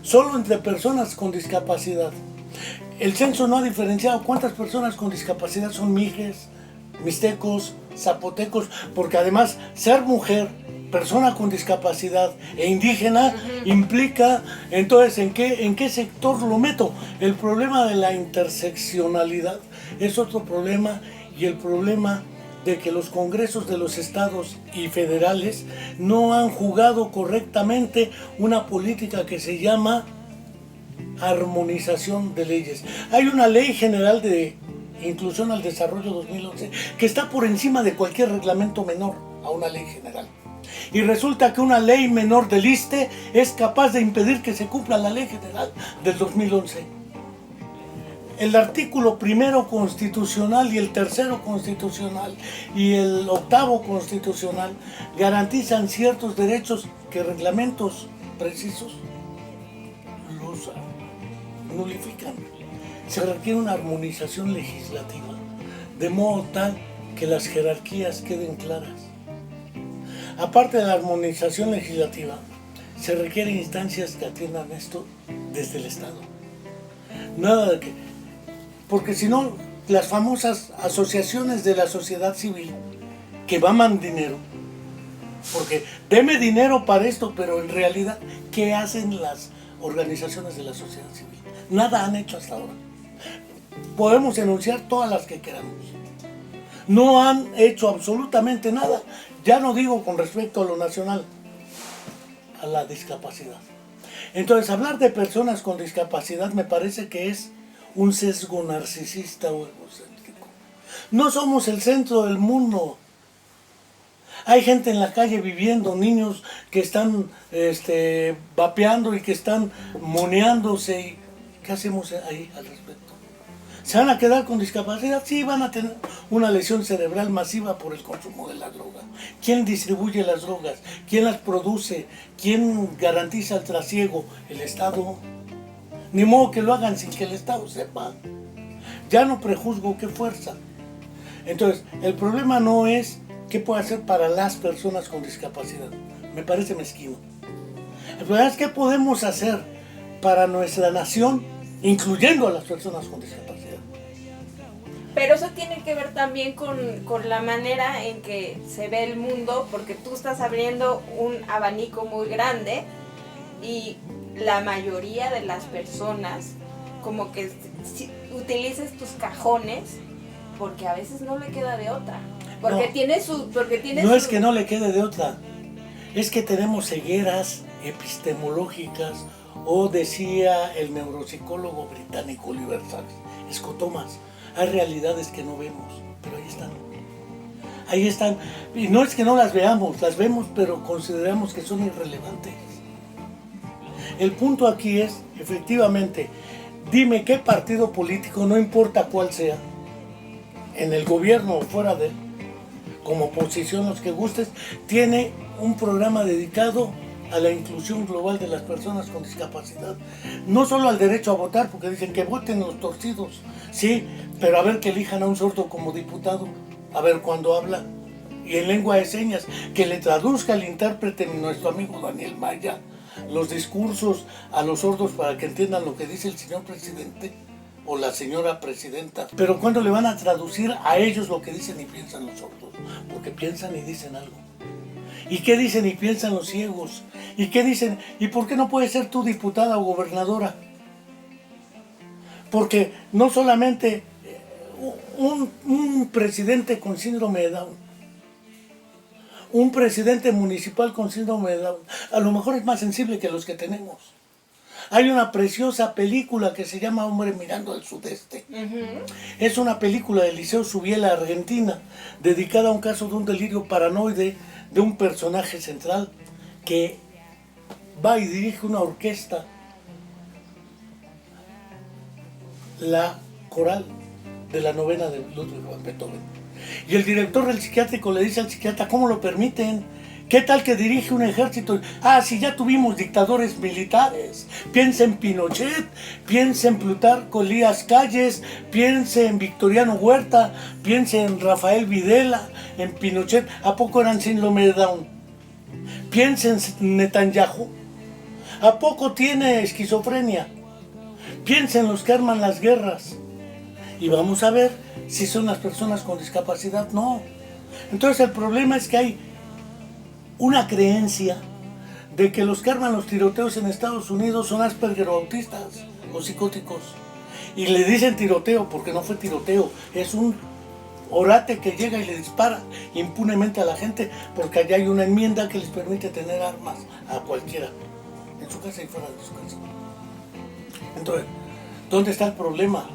Solo entre personas con discapacidad. El censo no ha diferenciado cuántas personas con discapacidad son mijes, mixtecos, zapotecos, porque además ser mujer, persona con discapacidad e indígena implica entonces en qué sector lo meto. El problema de la interseccionalidad es otro problema, y el problema de que los congresos de los estados y federales no han jugado correctamente una política que se llama armonización de leyes. Hay una ley general de inclusión al desarrollo 2011 que está por encima de cualquier reglamento menor a una ley general. Y resulta que una ley menor del ISSSTE es capaz de impedir que se cumpla la ley general del 2011. El artículo 1 constitucional y el 3 constitucional y el 8 constitucional garantizan ciertos derechos que reglamentos precisos los nulifican. Se requiere una armonización legislativa, de modo tal que las jerarquías queden claras. Aparte de la armonización legislativa, se requieren instancias que atiendan esto desde el Estado. Nada de que... Porque si no, las famosas asociaciones de la sociedad civil que maman dinero, porque deme dinero para esto, pero en realidad, ¿qué hacen las organizaciones de la sociedad civil? Nada han hecho hasta ahora. Podemos enunciar todas las que queramos. No han hecho absolutamente nada. Ya no digo con respecto a lo nacional, a la discapacidad. Entonces, hablar de personas con discapacidad me parece que es un sesgo narcisista o egocéntrico. No somos el centro del mundo. Hay gente en la calle viviendo, niños que están vapeando y que están moneándose. Y ¿qué hacemos ahí al respecto? ¿Se van a quedar con discapacidad? Sí, van a tener una lesión cerebral masiva por el consumo de la droga. ¿Quién distribuye las drogas? ¿Quién las produce? ¿Quién garantiza el trasiego? El Estado. Ni modo que lo hagan sin que el Estado sepa. Ya no prejuzgo qué fuerza. Entonces, el problema no es qué puede hacer para las personas con discapacidad. Me parece mezquino. El problema es qué podemos hacer para nuestra nación, incluyendo a las personas con discapacidad. Pero eso tiene que ver también con la manera en que se ve el mundo, porque tú estás abriendo un abanico muy grande y la mayoría de las personas como que utilices tus cajones porque a veces no le queda de otra. Porque no, tiene no es que no le quede de otra, es que tenemos cegueras epistemológicas, o decía el neuropsicólogo británico Oliver Sacks, escotomas. Hay realidades que no vemos, pero ahí están. Ahí están. Y no es que no las veamos, las vemos, pero consideramos que son irrelevantes. El punto aquí es, efectivamente, dime qué partido político, no importa cuál sea, en el gobierno o fuera de él, como oposición, los que gustes, tiene un programa dedicado a la inclusión global de las personas con discapacidad. No solo al derecho a votar, porque dicen que voten los torcidos, sí, pero a ver que elijan a un sordo como diputado, a ver cuando habla, y en lengua de señas, que le traduzca el intérprete, nuestro amigo Daniel Maya, los discursos a los sordos para que entiendan lo que dice el señor presidente o la señora presidenta. Pero ¿cuándo le van a traducir a ellos lo que dicen y piensan los sordos? Porque piensan y dicen algo. ¿Y qué dicen y piensan los ciegos? ¿Y qué dicen? ¿Y por qué no puedes ser tú diputada o gobernadora? Porque no solamente un presidente con síndrome de Down, un presidente municipal con síndrome de Down, a lo mejor es más sensible que los que tenemos. Hay una preciosa película que se llama Hombre mirando al sudeste. Es una película de Liceo Subiela, Argentina, dedicada a un caso de un delirio paranoide de un personaje central que va y dirige una orquesta, la coral de la novena de Ludwig van Beethoven. Y el director del psiquiátrico le dice al psiquiatra, ¿cómo lo permiten? ¿Qué tal que dirige un ejército? Si ya tuvimos dictadores militares. Piensa en Pinochet, piensa en Plutarco Elías Calles, piensa en Victoriano Huerta, piensa en Rafael Videla, en Pinochet. ¿A poco eran síndrome de Down? Piensa en Netanyahu. ¿A poco tiene esquizofrenia? Piensa en los que arman las guerras. Y vamos a ver si son las personas con discapacidad. No. Entonces el problema es que hay una creencia de que los que arman los tiroteos en Estados Unidos son Asperger o autistas o psicóticos. Y le dicen tiroteo porque no fue tiroteo, es un orate que llega y le dispara impunemente a la gente porque allá hay una enmienda que les permite tener armas a cualquiera, en su casa y fuera de su casa. Entonces, ¿dónde está el problema?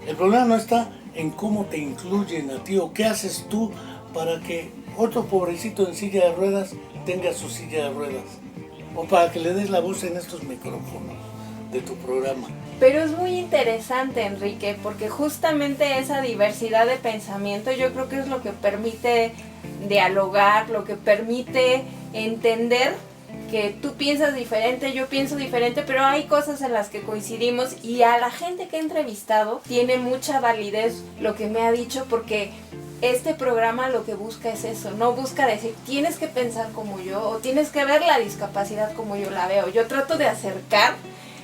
El problema no está en cómo te incluyen a ti o qué haces tú para que otro pobrecito en silla de ruedas tenga su silla de ruedas, o para que le des la voz en estos micrófonos de tu programa. Pero es muy interesante, Enrique, porque justamente esa diversidad de pensamiento yo creo que es lo que permite dialogar, lo que permite entender que tú piensas diferente, yo pienso diferente, pero hay cosas en las que coincidimos, y a la gente que he entrevistado tiene mucha validez lo que me ha dicho, porque este programa lo que busca es eso, no busca decir tienes que pensar como yo o tienes que ver la discapacidad como yo la veo. Yo trato de acercar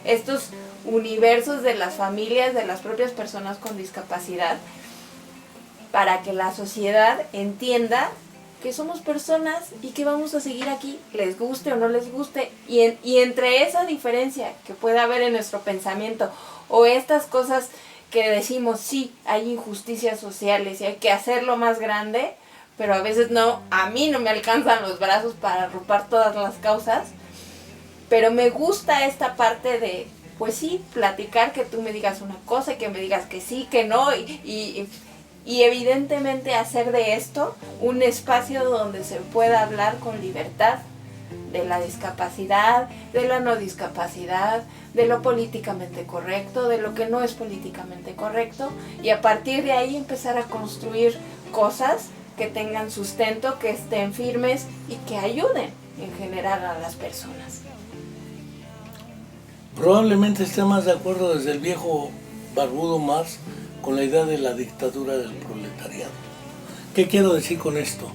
estos universos de las familias, de las propias personas con discapacidad, para que la sociedad entienda que somos personas y que vamos a seguir aquí, les guste o no les guste, y entre esa diferencia que puede haber en nuestro pensamiento o estas cosas que decimos, sí, hay injusticias sociales y hay que hacerlo más grande, pero a veces no, a mí no me alcanzan los brazos para agrupar todas las causas, pero me gusta esta parte de, pues sí, platicar, que tú me digas una cosa y que me digas que sí, que no, y evidentemente hacer de esto un espacio donde se pueda hablar con libertad de la discapacidad, de la no discapacidad, de lo políticamente correcto, de lo que no es políticamente correcto, y a partir de ahí empezar a construir cosas que tengan sustento, que estén firmes y que ayuden en general a las personas. Probablemente esté más de acuerdo desde el viejo barbudo Marx con la idea de la dictadura del proletariado. ¿Qué quiero decir con esto?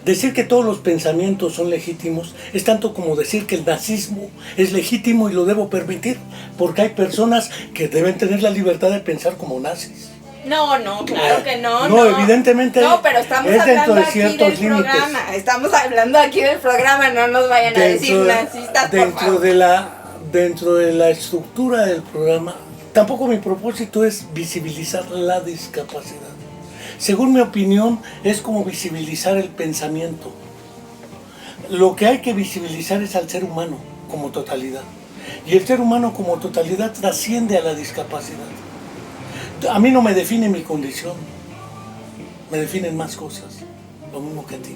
Decir que todos los pensamientos son legítimos es tanto como decir que el nazismo es legítimo y lo debo permitir, porque hay personas que deben tener la libertad de pensar como nazis. No, claro que no. No, evidentemente no, pero estamos es hablando dentro de aquí ciertos del límites. programa. Estamos hablando aquí del programa, no nos vayan a decir nazistas, por favor. Dentro de la estructura del programa, tampoco mi propósito es visibilizar la discapacidad. Según mi opinión, es como visibilizar el pensamiento. Lo que hay que visibilizar es al ser humano como totalidad. Y el ser humano como totalidad trasciende a la discapacidad. A mí no me define mi condición, me definen más cosas, lo mismo que a ti.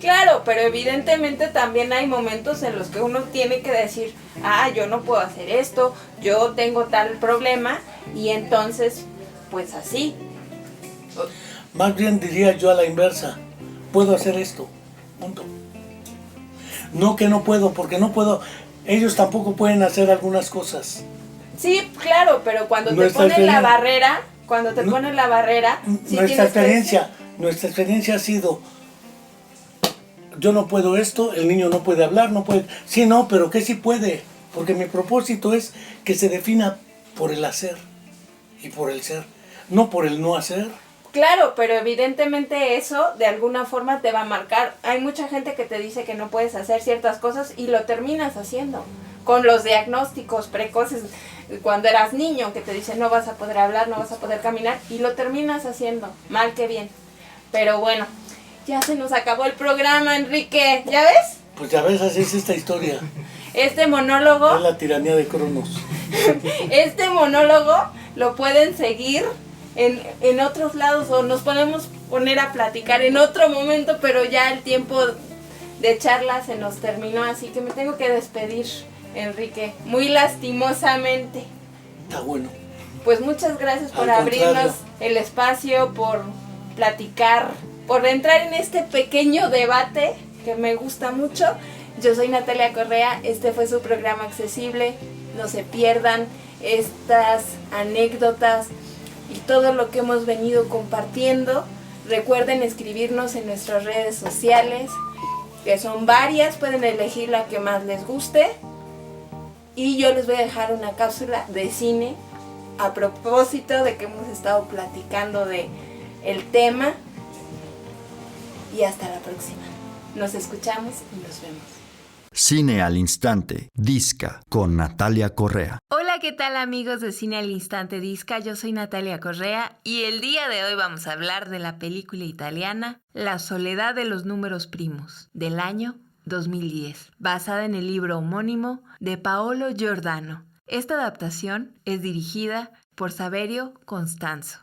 Claro, pero evidentemente también hay momentos en los que uno tiene que decir, yo no puedo hacer esto, yo tengo tal problema, y entonces, pues así. Más bien diría yo a la inversa, puedo hacer esto, punto. No que no puedo, porque no puedo, ellos tampoco pueden hacer algunas cosas. Sí, claro, pero cuando te ponen la barrera, sí nuestra experiencia ha sido, yo no puedo esto, el niño no puede hablar, no puede, sí, no, pero que sí puede, porque mi propósito es que se defina por el hacer y por el ser, no por el no hacer. Claro, pero evidentemente eso de alguna forma te va a marcar. Hay mucha gente que te dice que no puedes hacer ciertas cosas y lo terminas haciendo. Con los diagnósticos precoces, cuando eras niño, que te dicen no vas a poder hablar, no vas a poder caminar, y lo terminas haciendo, mal que bien. Pero bueno, ya se nos acabó el programa, Enrique, ¿ya ves? Pues ya ves, así es esta historia. Este monólogo... Es la tiranía de Cronos. Este monólogo lo pueden seguir en otros lados, o nos podemos poner a platicar en otro momento, pero ya el tiempo de charla se nos terminó, así que me tengo que despedir, Enrique, muy lastimosamente. Está bueno. Pues muchas gracias por Al abrirnos contrario. el espacio, por platicar, por entrar en este pequeño debate que me gusta mucho. Yo soy Natalia Correa, este fue su programa Accesible. No se pierdan estas anécdotas y todo lo que hemos venido compartiendo. Recuerden escribirnos en nuestras redes sociales, que son varias, pueden elegir la que más les guste. Y yo les voy a dejar una cápsula de cine a propósito de que hemos estado platicando de el tema. Y hasta la próxima. Nos escuchamos y nos vemos. Cine al Instante, Disca, con Natalia Correa. Hola, ¿qué tal amigos de Cine al Instante Disca? Yo soy Natalia Correa y el día de hoy vamos a hablar de la película italiana La soledad de los números primos, del año 2010, basada en el libro homónimo de Paolo Giordano. Esta adaptación es dirigida por Saverio Costanzo.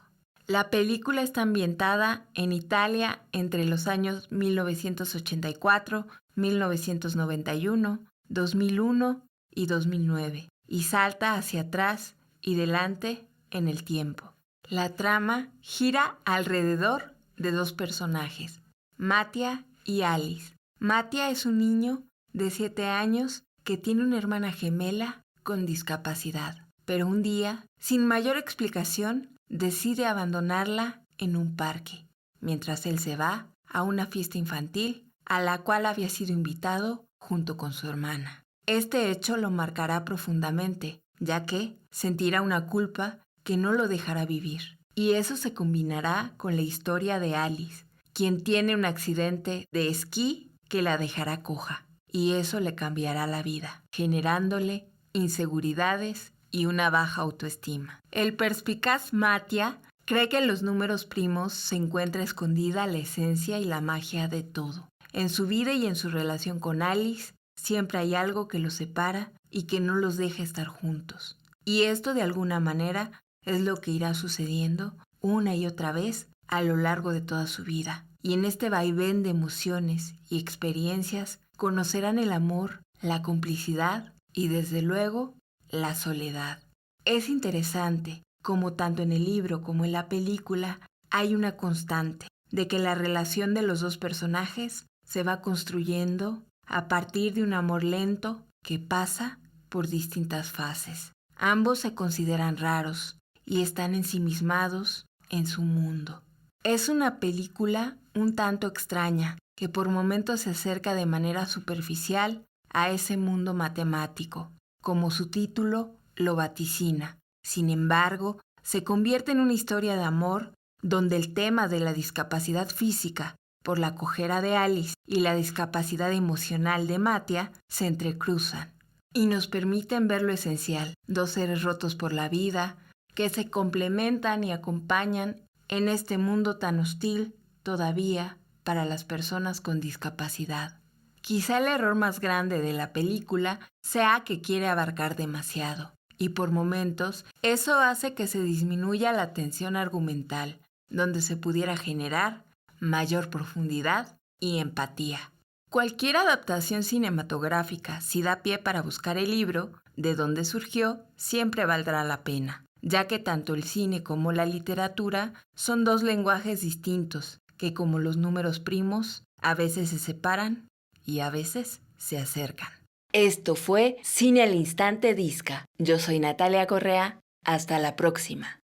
La película está ambientada en Italia entre los años 1984, 1991, 2001 y 2009, y salta hacia atrás y delante en el tiempo. La trama gira alrededor de dos personajes, Mattia y Alice. Mattia es un niño de 7 años que tiene una hermana gemela con discapacidad, pero un día, sin mayor explicación, decide abandonarla en un parque, mientras él se va a una fiesta infantil a la cual había sido invitado junto con su hermana. Este hecho lo marcará profundamente, ya que sentirá una culpa que no lo dejará vivir. Y eso se combinará con la historia de Alice, quien tiene un accidente de esquí que la dejará coja, y eso le cambiará la vida, generándole inseguridades y una baja autoestima. El perspicaz Mattia cree que en los números primos se encuentra escondida la esencia y la magia de todo. En su vida y en su relación con Alice, siempre hay algo que los separa y que no los deja estar juntos. Y esto de alguna manera es lo que irá sucediendo una y otra vez a lo largo de toda su vida. Y en este vaivén de emociones y experiencias conocerán el amor, la complicidad y desde luego la soledad. Es interesante como tanto en el libro como en la película hay una constante de que la relación de los dos personajes se va construyendo a partir de un amor lento que pasa por distintas fases. Ambos se consideran raros y están ensimismados en su mundo. Es una película un tanto extraña que por momentos se acerca de manera superficial a ese mundo matemático, como su título lo vaticina. Sin embargo, se convierte en una historia de amor donde el tema de la discapacidad física por la cojera de Alice y la discapacidad emocional de Mattia se entrecruzan y nos permiten ver lo esencial, dos seres rotos por la vida que se complementan y acompañan en este mundo tan hostil todavía para las personas con discapacidad. Quizá el error más grande de la película sea que quiere abarcar demasiado, y por momentos eso hace que se disminuya la tensión argumental, donde se pudiera generar mayor profundidad y empatía. Cualquier adaptación cinematográfica, si da pie para buscar el libro de donde surgió, siempre valdrá la pena, ya que tanto el cine como la literatura son dos lenguajes distintos, que como los números primos, a veces se separan y a veces se acercan. Esto fue Cine al Instante Disca. Yo soy Natalia Correa. Hasta la próxima.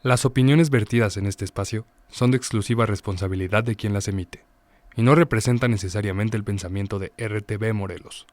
Las opiniones vertidas en este espacio son de exclusiva responsabilidad de quien las emite y no representan necesariamente el pensamiento de RTV Morelos.